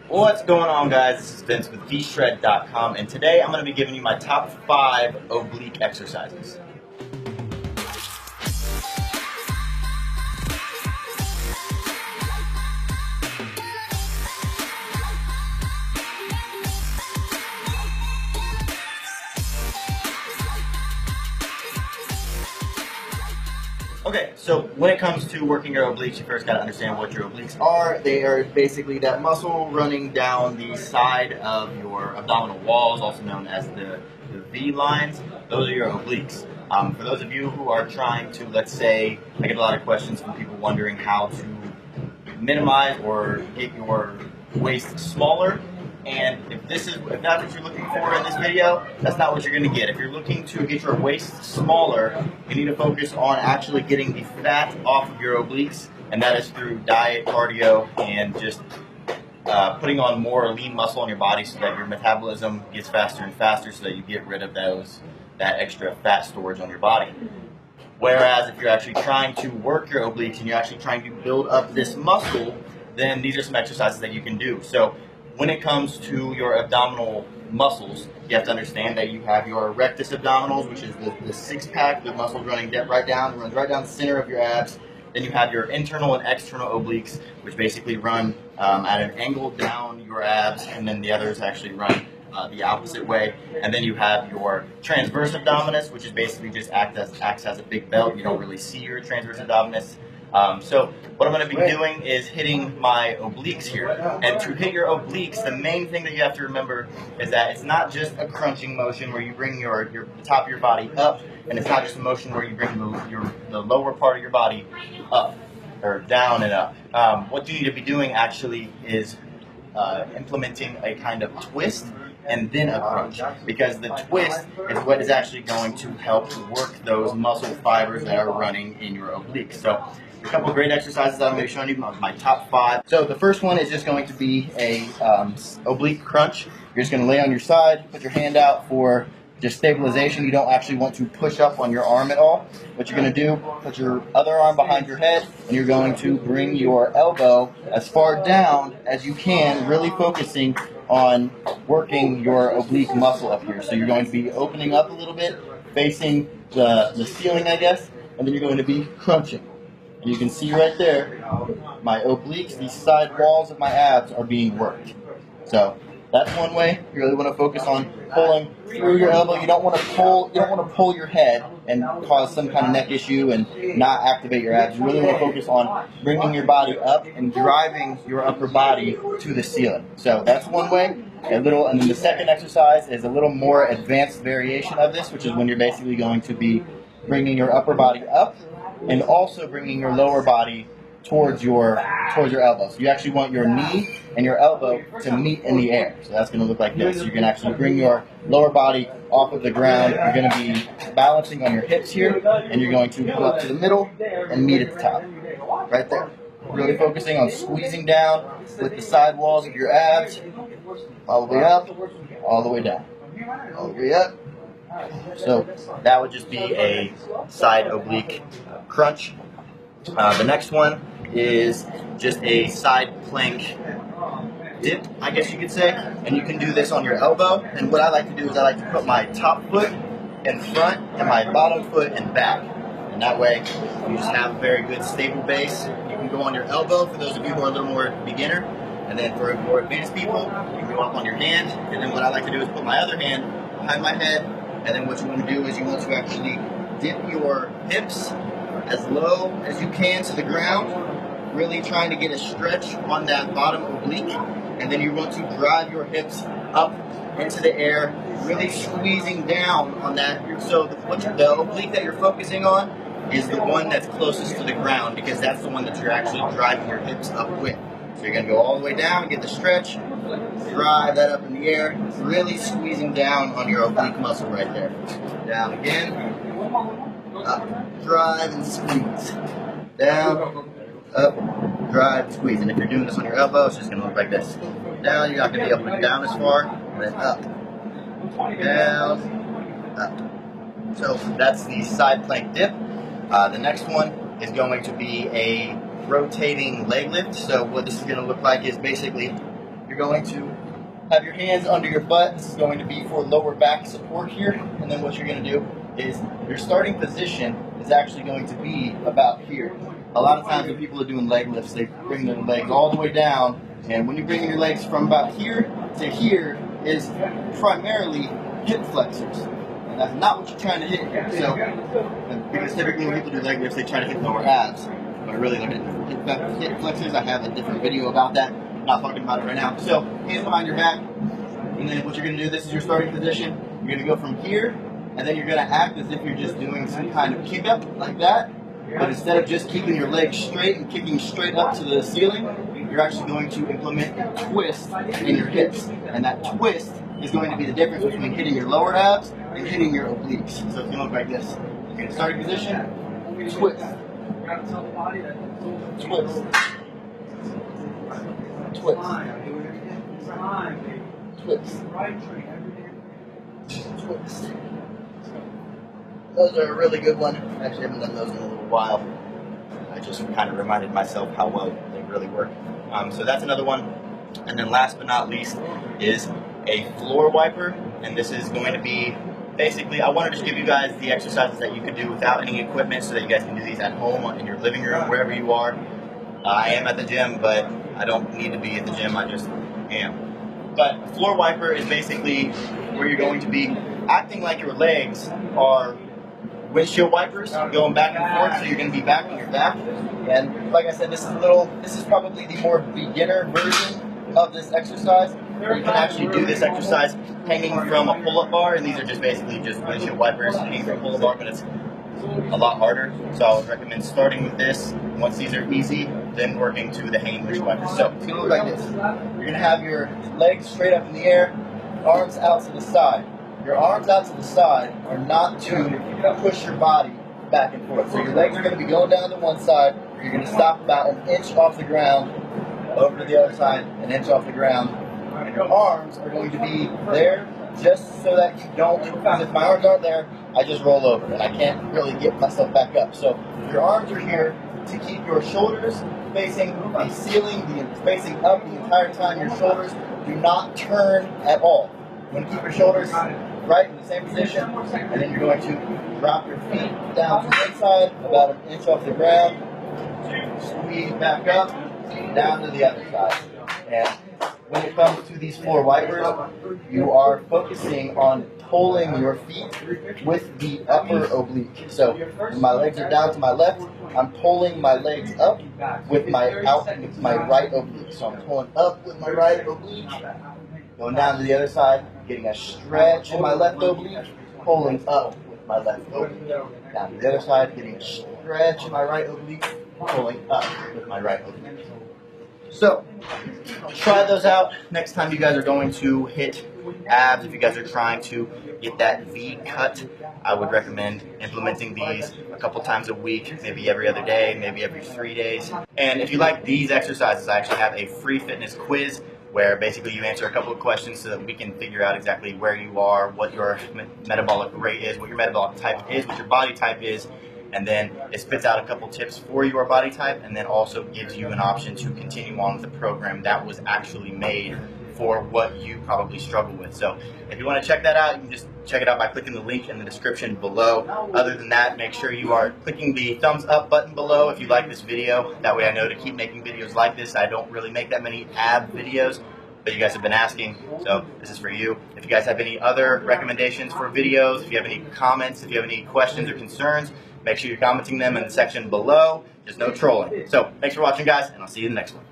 What's going on, guys? This is Vince with vshred.com, and today I'm going to be giving you my top 5 oblique exercises. Okay, so when it comes to working your obliques, you first got to understand what your obliques are. They are basically that muscle running down the side of your abdominal walls, also known as the V lines. Those are your obliques. For those of you who are trying to, let's say, I get a lot of questions from people wondering how to minimize or get your waist smaller. And if that's what you're looking for in this video, that's not what you're going to get. If you're looking to get your waist smaller, you need to focus on actually getting the fat off of your obliques, and that is through diet, cardio, and just putting on more lean muscle on your body so that your metabolism gets faster and faster so that you get rid of that extra fat storage on your body. Whereas if you're actually trying to work your obliques and you're actually trying to build up this muscle, then these are some exercises that you can do. So when it comes to your abdominal muscles, you have to understand that you have your rectus abdominals, which is the six-pack, the muscles running runs right down the center of your abs. Then you have your internal and external obliques, which basically run at an angle down your abs, and then the others actually run the opposite way. And then you have your transverse abdominis, which is basically just acts as a big belt. You don't really see your transverse abdominis. So what I'm going to be doing is hitting my obliques here. And to hit your obliques, the main thing that you have to remember is that it's not just a crunching motion where you bring the top of your body up, and it's not just a motion where you bring the lower part of your body up, or down and up. What you need to be doing actually is implementing a kind of twist and then a crunch, because the twist is what is actually going to help work those muscle fibers that are running in your obliques. So a couple of great exercises that I'm going to be showing you, my top 5. So the first one is just going to be a oblique crunch. You're just going to lay on your side, put your hand out for just stabilization. You don't actually want to push up on your arm at all. What you're going to do, put your other arm behind your head, and you're going to bring your elbow as far down as you can, really focusing on working your oblique muscle up here. So you're going to be opening up a little bit, facing the ceiling, I guess, and then you're going to be crunching. And you can see right there, my obliques, these side walls of my abs are being worked. So that's one way. You really want to focus on pulling through your elbow. You don't want to pull your head and cause some kind of neck issue and not activate your abs. You really want to focus on bringing your body up and driving your upper body to the ceiling. So that's one way. And then the second exercise is a little more advanced variation of this, which is when you're basically going to be bringing your upper body up and also bringing your lower body towards your elbow. So you actually want your knee and your elbow to meet in the air. So that's going to look like this. You can actually bring your lower body off of the ground. You're going to be balancing on your hips here, and you're going to go up to the middle and meet at the top. Right there. Really focusing on squeezing down with the side walls of your abs, all the way up, all the way down, all the way up. So that would just be a side oblique crunch. The next one is just a side plank dip, I guess you could say, and you can do this on your elbow. And what I like to do is I like to put my top foot in front and my bottom foot in back, and that way you just have a very good stable base. You can go on your elbow for those of you who are a little more beginner, and then for more advanced people, you can go up on your hand. And then what I like to do is put my other hand behind my head, and then what you want to do is you want to actually dip your hips as low as you can to the ground, really trying to get a stretch on that bottom oblique, and then you want to drive your hips up into the air, really squeezing down on that. So the oblique that you're focusing on is the one that's closest to the ground, because that's the one that you're actually driving your hips up with. So you're going to go all the way down, get the stretch, drive that up in the air, really squeezing down on your oblique muscle right there. Down again, up, drive and squeeze. Down, up, drive, squeeze. And if you're doing this on your elbow, it's just going to look like this. Down, you're not going to be able to go down as far, and then up, down, up. So that's the side plank dip. The next one is going to be a rotating leg lift. So what this is going to look like is basically you're you're going to have your hands under your butt. This is going to be for lower back support here. And then what you're going to do is your starting position is actually going to be about here. A lot of times when people are doing leg lifts, they bring their legs all the way down. And when you're bringing your legs from about here to here is primarily hip flexors. And that's not what you're trying to hit here. So, because typically when people do leg lifts, they try to hit lower abs. But really look at hip flexors. I have a different video about that. I'm not talking about it right now. So, hands behind your back. And then what you're going to do, this is your starting position. You're going to go from here, and then you're going to act as if you're just doing some kind of kick up like that. But instead of just keeping your legs straight and kicking straight up to the ceiling, you're actually going to implement a twist in your hips. And that twist is going to be the difference between hitting your lower abs and hitting your obliques. So if you look like this, okay, starting position, twist. Twist. Twist. Twist. Twist. Those are a really good one. Actually, I haven't done those in a little while. I just kind of reminded myself how well they really work. So that's another one. And then last but not least is a floor wiper. And this is going to be basically, I want to just give you guys the exercises that you can do without any equipment so that you guys can do these at home, in your living room, wherever you are. I am at the gym, but I don't need to be at the gym, I just am. But a floor wiper is basically where you're going to be acting like your legs are windshield wipers going back and forth, so you're going to be back on your back. And like I said, this is probably the more beginner version of this exercise. You can actually do this exercise hanging from a pull-up bar, and these are just basically just windshield wipers hanging from a pull-up bar, but it's a lot harder. So I would recommend starting with this. Once these are easy, then working to the hanging windshield wipers. So it's going to look like this. You're going to have your legs straight up in the air, arms out to the side. Your arms out to the side are not to push your body back and forth. So your legs are going to be going down to one side. You're going to stop about an inch off the ground, over to the other side, an inch off the ground. And your arms are going to be there just so that you don't, because if my arms aren't there, I just roll over and I can't really get myself back up. So your arms are here to keep your shoulders facing the ceiling, facing up the entire time. Your shoulders do not turn at all. You want to keep your shoulders right in the same position, and then you're going to drop your feet down to one side, about an inch off the ground, squeeze back up, down to the other side. And when it comes to these floor wipers, you are focusing on pulling your feet with the upper oblique. So when my legs are down to my left, I'm pulling my legs up with my right oblique. So I'm pulling up with my right oblique, going down to the other side, getting a stretch in my left oblique, pulling up with my left oblique. Down to the other side, getting a stretch in my right oblique, pulling up with my right oblique. So, try those out next time you guys are going to hit abs. If you guys are trying to get that V cut, I would recommend implementing these a couple times a week, maybe every other day, maybe every 3 days. And if you like these exercises, I actually have a free fitness quiz where basically you answer a couple of questions so that we can figure out exactly where you are, what your metabolic rate is, what your metabolic type is, what your body type is, and then it spits out a couple tips for your body type, and then also gives you an option to continue on with the program that was actually made for what you probably struggle with. So if you want to check that out, you can just check it out by clicking the link in the description below. Other than that, make sure you are clicking the thumbs up button below if you like this video. That way I know to keep making videos like this. I don't really make that many ab videos, but you guys have been asking, so this is for you. If you guys have any other recommendations for videos, if you have any comments, if you have any questions or concerns, make sure you're commenting them in the section below. There's no trolling. So thanks for watching, guys, and I'll see you in the next one.